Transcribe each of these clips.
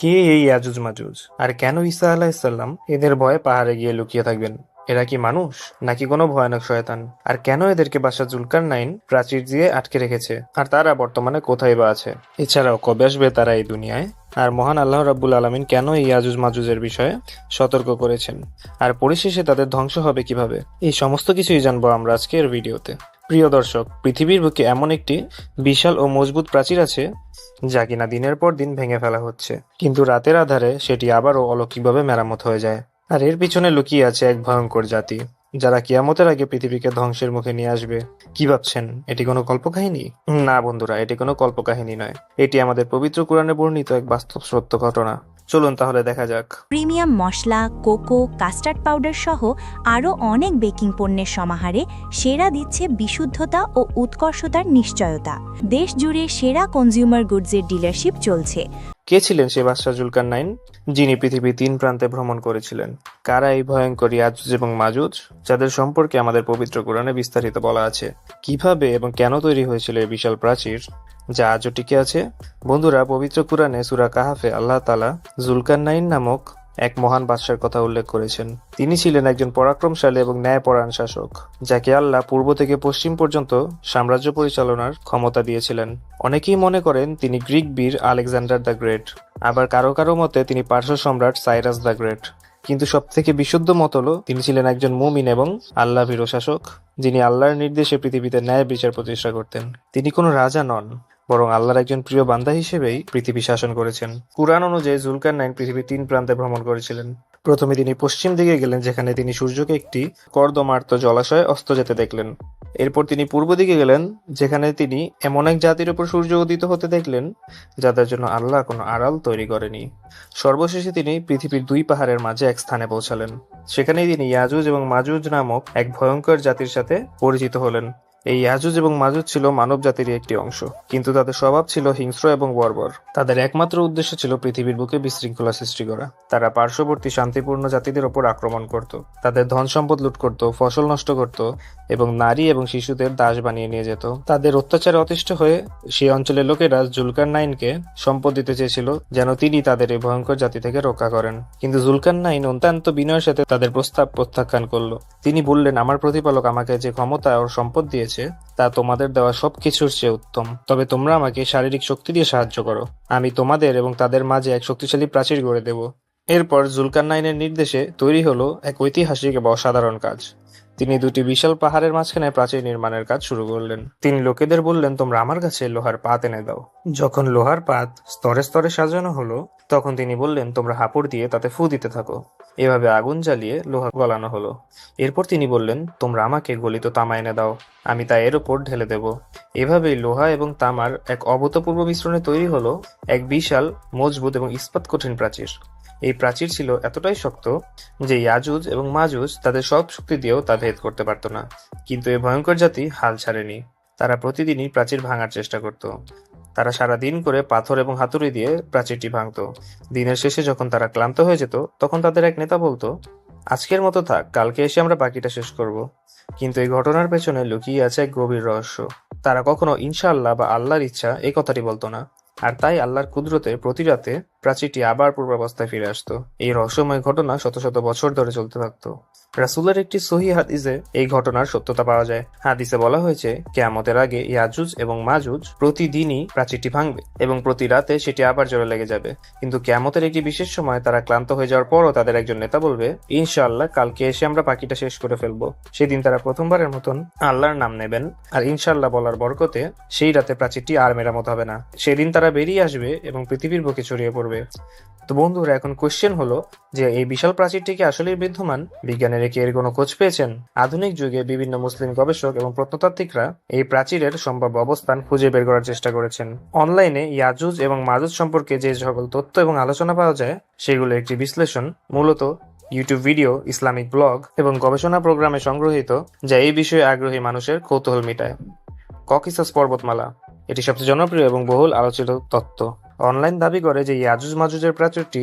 কে এই ইয়াজুজ মাজুজ, আর কেন ঈসা আলাইসাল্লাম এদের ভয়ে পাহাড়ে গিয়ে লুকিয়ে থাকবেন? এরা কি মানুষ নাকি কোনো ভয়ানক শয়তান? আর কেন এদেরকে বাদশা জুলকারনাইন প্রাচীর দিয়ে আটকে রেখেছে? আর তারা বর্তমানে কোথায় বা আছে? এছাড়াও কবে আসবে তারা এই দুনিয়ায়? আর মহান আল্লাহ রাব্বুল আলামিন কেন এই ইয়াজুজ মাজুজের বিষয়ে সতর্ক করেছেন? আর পরিশেষে তাদের ধ্বংস হবে কিভাবে? এই সমস্ত কিছুই জানবো আমরা আজকের ভিডিওতে। প্রিয় দর্শক, পৃথিবীর বুকে এমন একটি বিশাল ও মজবুত প্রাচীর আছে যা কিনা দিনের পর দিন ভেঙে ফেলা হচ্ছে, কিন্তু রাতের আধারে সেটি আবারও অলৌকিকভাবে মেরামত হয়ে যায়। আর এর পিছনে লুকিয়ে আছে এক ভয়ঙ্কর জাতি, যারা কিয়ামতের আগে পৃথিবীকে ধ্বংসের মুখে নিয়ে আসবে। কি ভাবছেন, এটি কোনো কল্পকাহিনী? না বন্ধুরা, এটি কোনো কল্পকাহিনী নয়, এটি আমাদের পবিত্র কোরআনে বর্ণিত এক বাস্তব সত্য ঘটনা। চলুন তাহলে দেখা যাক। প্রিমিয়াম মশলা, কোকো, কাস্টার্ড পাউডার সহ আরও অনেক বেকিং পণ্যের সমাহারে সেরা দিচ্ছে বিশুদ্ধতা ও উৎকর্ষতার নিশ্চয়তা। দেশ জুড়ে সেরা কনজিউমার গুডসের ডিলারশিপ চলছে। কে ছিলেন সে বাদশা জুলকারনাইন, যিনি পৃথিবীর 3 প্রান্তে ভ্রমণ করেছিলেন? কারা এই ভয়ঙ্কর ইয়াজুজ এবং মাজুজ, যাদের সম্পর্কে আমাদের পবিত্র কোরআনে বিস্তারিত বলা আছে? কিভাবে এবং কেন তৈরি হয়েছিল এই বিশাল প্রাচীর, যা আজও টিকে আছে? বন্ধুরা, পবিত্র কোরআনে সূরা কাহাফে আল্লাহ তাআলা জুলকারনাইন নামক এক মহান বাদশার কথা উল্লেখ করেছেন। তিনি ছিলেন একজন পরাক্রমশালী এবং ন্যায়পরায়ণ শাসক, যাকে আল্লাহ পূর্ব থেকে পশ্চিম পর্যন্ত সাম্রাজ্য পরিচালনার ক্ষমতা দিয়েছিলেন। অনেকেই মনে করেন তিনি গ্রিক বীর আলেকজান্ডার দ্য গ্রেট, আবার কারো কারো মতে তিনি পার্শ্ব সম্রাট সাইরাস দ্য গ্রেট। কিন্তু সবথেকে বিশুদ্ধ মত হলো তিনি ছিলেন একজন মুমিন এবং আল্লাহ ভীরু শাসক, যিনি আল্লাহর নির্দেশে পৃথিবীতে ন্যায় বিচার প্রতিষ্ঠা করতেন। তিনি কোনো রাজা নন, বরং আল্লাহর একজন প্রিয় বান্দা হিসেবেই পৃথিবী শাসন করেছেন। কুরআন অনুযায়ী জুলকারনাইন পৃথিবীর 3 প্রান্তে ভ্রমণ করেছিলেন। প্রথমে তিনি পশ্চিম দিকে গেলেন, যেখানে তিনি সূর্যকে একটি কর্দমার্ত জলাশয়ে অস্ত যেতে দেখলেন। এরপর তিনি পূর্ব দিকে গেলেন, যেখানে তিনি এমন এক জাতির উপর সূর্য উদিত হতে দেখলেন যাদের জন্য আল্লাহ কোনো আড়াল তৈরি করেনি। সর্বশেষে তিনি পৃথিবীর 2 পাহাড়ের মাঝে এক স্থানে পৌঁছালেন। সেখানেই তিনি ইয়াজুজ এবং মাজুজ নামক এক ভয়ঙ্কর জাতির সাথে পরিচিত হলেন। এই ইয়াজুজ এবং মাজুজ ছিল মানব জাতিরই একটি অংশ, কিন্তু তাদের স্বভাব ছিল হিংস্র এবং বর্বর। তাদের একমাত্র উদ্দেশ্য ছিল পৃথিবীর বুকে বিশৃঙ্খলা সৃষ্টি করা। তারা পার্শ্ববর্তী শান্তিপূর্ণ জাতিদের ওপর আক্রমণ করত, তাদের ধন সম্পদ লুট করত, ফসল নষ্ট করত এবং নারী এবং শিশুদের দাস বানিয়ে নিয়ে যেত। তাদের অত্যাচারে অতিষ্ঠ হয়ে সেই অঞ্চলের লোকেরা জুলকারনাইনকে সম্পদ দিতে চেয়েছিল, যেন তিনি তাদের এই ভয়ঙ্কর জাতি থেকে রক্ষা করেন। কিন্তু জুলকারনাইন অত্যন্ত বিনয়ের সাথে তাদের প্রস্তাব প্রত্যাখ্যান করল। তিনি বললেন, আমার প্রতিপালক আমাকে যে ক্ষমতা ও সম্পদ দিয়েছে তা তোমাদের দেওয়া সবকিছুর চেয়ে উত্তম। তবে তোমরা আমাকে শারীরিক শক্তি দিয়ে সাহায্য করো, আমি তোমাদের এবং তাদের মাঝে এক শক্তিশালী প্রাচীর গড়ে দেব। এরপর জুলকারনাইনের নির্দেশে তৈরি হলো এক ঐতিহাসিক এবং অসাধারণ কাজ। তিনি 2টি বিশাল পাহাড়ের মাঝখানে প্রাচীর নির্মাণের কাজ শুরু করলেন। তিনি লোকেদের বললেন, তোমরা আমার কাছে লোহার পাত এনে দাও। যখন লোহার পাত স্তরে স্তরে সাজানো হলো, তখন তিনি বললেন, তোমরা হাঁপুড় দিয়ে তাতে ফু দিতে থাকো। এভাবে আগুন জ্বালিয়ে লোহা গলানো হলো। এরপর তিনি বললেন, তোমরা আমাকে গলিত তামা এনে দাও, আমি তা এর উপর ঢেলে দেব। এভাবেই লোহা এবং তামার এক অভূতপূর্ব মিশ্রণে তৈরি হলো এক বিশাল, মজবুত এবং ইস্পাত কঠিন প্রাচীর। এই প্রাচীর ছিল এতটাই শক্ত যে ইয়াজুজ এবং মাজুজ তাদের সব শক্তি দিয়েও তা ভেদ করতে পারত না। কিন্তু এই ভয়ঙ্কর জাতি হাল ছাড়েনি। তারা প্রতিদিনই প্রাচীর ভাঙার চেষ্টা করত। তারা সারা দিন করে পাথর এবং হাতুড়ি দিয়ে প্রাচীরটি ভাঙত। দিনের শেষে যখন তারা ক্লান্ত হয়ে যেত, তখন তাদের এক নেতা বলতো, আজকের মতো থাক, কালকে এসে আমরা বাকিটা শেষ করব। কিন্তু এই ঘটনার পেছনে লুকিয়ে আছে এক গভীর রহস্য। তারা কখনো ইনশাআল্লাহ বা আল্লাহর ইচ্ছা এই কথাটি বলতো না, আর তাই আল্লাহর কুদরতে প্রতি রাতে প্রাচীরটি আবার পূর্বাবস্থায় ফিরে আসতো। এই রহস্যময় ঘটনা শত শত বছর ধরে চলতে থাকতো। রাসূলের একটি সহিহ হাদিসে এই ঘটনার সত্যতা পাওয়া যায়। হাদিসে বলা হয়েছে, কিয়ামতের আগে ইয়াজুজ এবং মাজুজ প্রতিদিনই প্রাচীরটি ভাঙবে এবং প্রতি রাতে সেটি আবার জোরে লেগে যাবে। কিন্তু কিয়ামতের একটি বিশেষ সময় তারা ক্লান্ত হয়ে যাওয়ার পরও তাদের একজন নেতা বলবে, ইনশাআল্লাহ কালকে এসে আমরা বাকিটা শেষ করে ফেলবো। সেদিন তারা প্রথমবারের মতন আল্লাহর নাম নেবেন, আর ইনশাআল্লাহ বলার বরকতে সেই রাতে প্রাচীরটি আর মেরামত হবে না। সেদিন তারা বেরিয়ে আসবে এবং পৃথিবীর বুকে ছড়িয়ে পড়বে। তো বন্ধুরা, এখন কোশ্চেন হলো যে এই বিশাল প্রাচীরটি কি আসলেই বিদ্যমান? বিজ্ঞানীরা কি এর কোনো খোঁজ পেয়েছেন? আধুনিক যুগে বিভিন্ন মুসলিম গবেষক এবং প্রত্নতাত্ত্বিকরা এই প্রাচীরের সম্ভাব্য অবস্থান খুঁজে বের করার চেষ্টা করেছেন। অনলাইনে ইয়াজুজ এবং মাজুজ সম্পর্কে যে সকল তথ্য এবং আলোচনা পাওয়া যায়, সেগুলো একটি বিশ্লেষণ, মূলত ইউটিউব ভিডিও, ইসলামিক ব্লগ এবং গবেষণা প্রোগ্রামে সংগৃহীত, যা এই বিষয়ে আগ্রহী মানুষের কৌতূহল মেটায়। ককেসাস পর্বতমালা, এটি সবচেয়ে জনপ্রিয় এবং বহুল আলোচিত তত্ত্ব। অনলাইন দাবি করে যে ইয়াজুজ মাজুজের প্রাচীরটি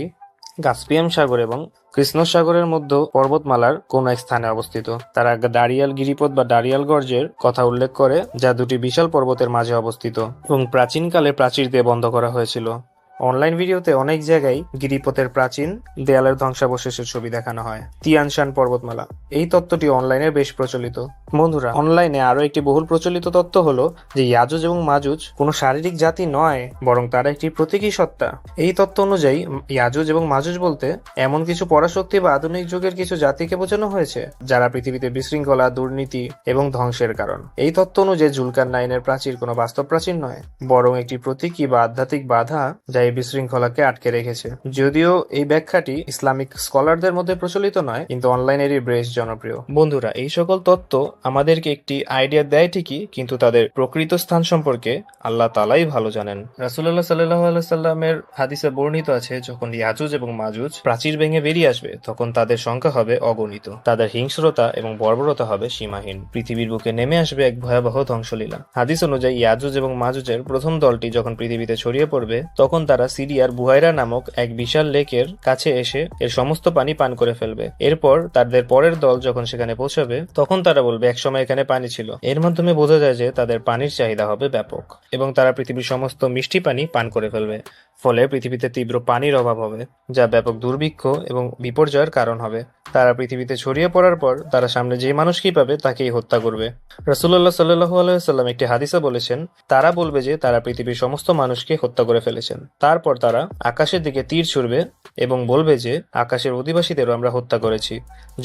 কাস্পিয়ান সাগর এবং কৃষ্ণ সাগরের মধ্যে পর্বতমালার কোন এক স্থানে অবস্থিত। তারা দারিয়াল গিরিপথ বা দারিয়াল গর্জের কথা উল্লেখ করে, যা 2টি বিশাল পর্বতের মাঝে অবস্থিত এবং প্রাচীনকালে প্রাচীর দিয়ে বন্ধ করা হয়েছিল। অনলাইন ভিডিওতে অনেক জায়গায় গিরিপথের প্রাচীন দেয়ালের ধ্বংসাবশেষের ছবি দেখানো হয়। তিয়ানশান পর্বতমালা, এই তত্ত্বটি অনলাইনে বেশ প্রচলিত। বন্ধুরা, অনলাইনে আরো একটি বহুল প্রচলিত তত্ত্ব হলো যে ইয়াজুজ এবং মাজুজ কোনো শারীরিক জাতি নয়, বরং তারা একটি প্রতীকী সত্তা। এই তত্ত্ব অনুযায়ী ইয়াজুজ এবং মাজুজ বলতে এমন কিছু পরাশক্তি বা আধুনিক যুগের কিছু জাতিকে বোঝানো হয়েছে যারা পৃথিবীতে বিশৃঙ্খলা, দুর্নীতি এবং ধ্বংসের কারণ। এই তত্ত্ব অনুযায়ী জুলকারনাইনের প্রাচীর কোনো বাস্তব প্রাচীর নয়, বরং একটি প্রতীকী বা আধ্যাত্মিক বাধা যা এই বিশৃঙ্খলাকে আটকে রেখেছে। যদিও এই ব্যাখ্যাটি ইসলামিক স্কলারদের মধ্যে প্রচলিত নয়, কিন্তু অনলাইনেরই বেশ জনপ্রিয়। বন্ধুরা, এই সকল তত্ত্ব আমাদেরকে একটি আইডিয়া দেয় ঠিকই, কিন্তু তাদের প্রকৃত স্থান সম্পর্কে আল্লাহ তাআলাই ভালো জানেন। রাসূলুল্লাহ সাল্লাল্লাহু আলাইহি সাল্লামের হাদিসে বর্ণিত আছে, যখন ইয়াজুজ এবং মাজুজ প্রাচীর ভেঙে বেরিয়ে আসবে, তখন তাদের সংখ্যা হবে অগণিত। তাদের হিংস্রতা এবং বর্বরতা হবে সীমাহীন। পৃথিবীর বুকে নেমে আসবে এক ভয়াবহ ধ্বংসলীলা। হাদিস অনুযায়ী ইয়াজুজ এবং মাজুজের প্রথম দলটি যখন পৃথিবীতে ছড়িয়ে পড়বে, তখন তারা সিরিয়ার বুহাইরা নামক এক বিশাল লেকের কাছে এসে এর সমস্ত পানি পান করে ফেলবে। এরপর তাদের পরের দল যখন সেখানে পৌঁছাবে, তখন তারা বলবে একসময় এখানে পানি ছিল। এর মাধ্যমে বোঝা যায় যে তাদের পানির চাহিদা হবে ব্যাপক এবং তারা পৃথিবীর সমস্ত মিষ্টি পানি পান করে ফেলবে। ফলে পৃথিবীতে তীব্র পানির অভাব হবে, যা ব্যাপক দুর্ভিক্ষ এবং বিপর্যয়ের কারণ হবে। তারা পৃথিবীতে ছড়িয়ে পড়ার পর তারা সামনে যে মানুষকেই পাবে তাকেই হত্যা করবে। রাসূলুল্লাহ সাল্লাল্লাহু আলাইহি ওয়াসাল্লাম একটি হাদিসে বলেছেন, তারা বলবে যে তারা পৃথিবীর সমস্ত মানুষকে হত্যা করে ফেলেছেন। তারপর তারা আকাশের দিকে তীর ছুড়বে এবং বলবে যে আকাশের অধিবাসীদেরও আমরা হত্যা করেছি।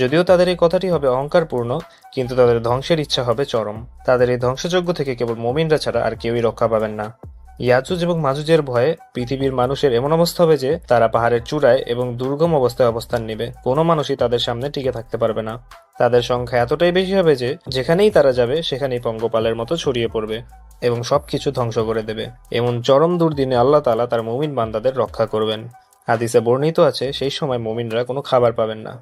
যদিও তাদের এই কথাটি হবে অহংকারপূর্ণ, কিন্তু তাদের ধ্বংসের ইচ্ছা হবে চরম। তাদের এই ধ্বংসযজ্ঞ থেকে কেবল মুমিনরা ছাড়া আর কেউই রক্ষা পাবেন না। ইয়াজুজ এবং মাজুজের ভয়ে পৃথিবীর মানুষের এমন অবস্থা হবে যে তারা পাহাড়ের চূড়ায় এবং দুর্গম অবস্থায় অবস্থান নেবে। কোনো মানুষই তাদের সামনে টিকে থাকতে পারবে না। তাদের সংখ্যা এতটাই বেশি হবে যে যেখানেই তারা যাবে সেখানেই পঙ্গপালের মতো ছড়িয়ে পড়বে এবং সবকিছু ধ্বংস করে দেবে। এমন চরম দুর্দিনে আল্লাহ তাআলা তার মুমিন বান্দাদের রক্ষা করবেন। হাদিসে বর্ণিত আছে, সেই সময় মুমিনরা কোনো খাবার পাবেন না।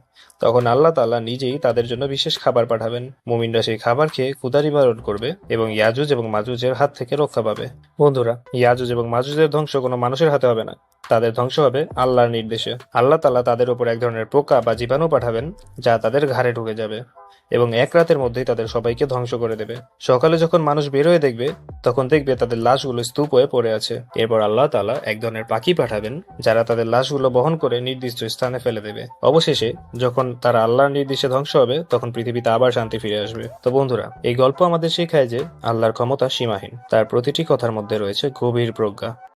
তখন আল্লাহ তাআলা নিজেই তাদের জন্য বিশেষ খাবার পাঠাবেন। মুমিনরা সেই খাবার খেয়ে ক্ষুধা নিবারণ করবে এবং ইয়াজুজ এবং মাজুজের হাত থেকে রক্ষা পাবে। বন্ধুরা, ইয়াজুজ এবং মাজুজের ধ্বংস কোনো মানুষের হাতে হবে না, তাদের ধ্বংস হবে আল্লাহর নির্দেশে। আল্লাহ তাআলা তাদের উপর এক ধরনের পোকা বা জীবাণু পাঠাবেন, যা তাদের ঘাড়ে ঢুকে যাবে এবং এক রাতের মধ্যেই তাদের সবাইকে ধ্বংস করে দেবে। সকালে যখন মানুষ বের হয়ে দেখবে, তখন দেখবে তাদের লাশগুলো স্তূপ হয়ে পড়ে আছে। এরপর আল্লাহ তাআলা এক ধরনের পাখি পাঠাবেন, যারা তাদের লাশগুলো বহন করে নির্দিষ্ট স্থানে ফেলে দেবে। অবশেষে যখন তারা আল্লাহর নির্দেশে ধ্বংস হবে, তখন পৃথিবীতে আবার শান্তি ফিরে আসবে। তো বন্ধুরা, এই গল্প আমাদের শেখায় যে আল্লাহর ক্ষমতা সীমাহীন, তার প্রতিটি কথার মধ্যে রয়েছে গভীর প্রজ্ঞা।